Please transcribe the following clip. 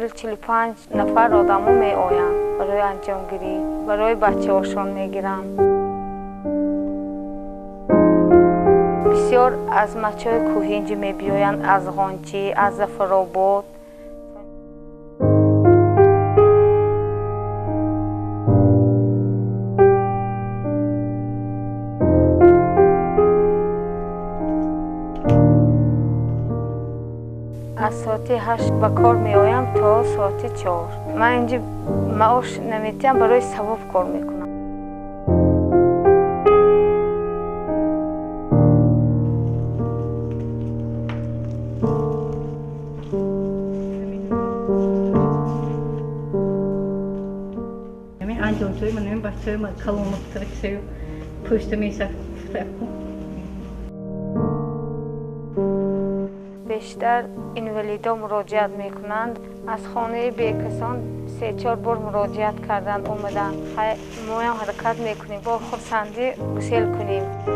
40-45 نفر آدمو می آیند برای انجامگیری، برای بچه هاشون میگیرن. بسیار از مچه های کوهینجی می بیایند، از غانچی، از زفرآباد. از ساعت 8 به کار می آیم تا ساعت 4. من اینجا معاش نمیتیم، برای ثواب کار میکنم. انجام من بچه من کلام ترکیه پشت میشه. بیشتر اینولیدا مراجعت میکنند. از خانه بیکسان 3-4 بار مراجعت کردند، اومدن ما هم حرکت میکنیم، با خرسندی گسیل کنیم.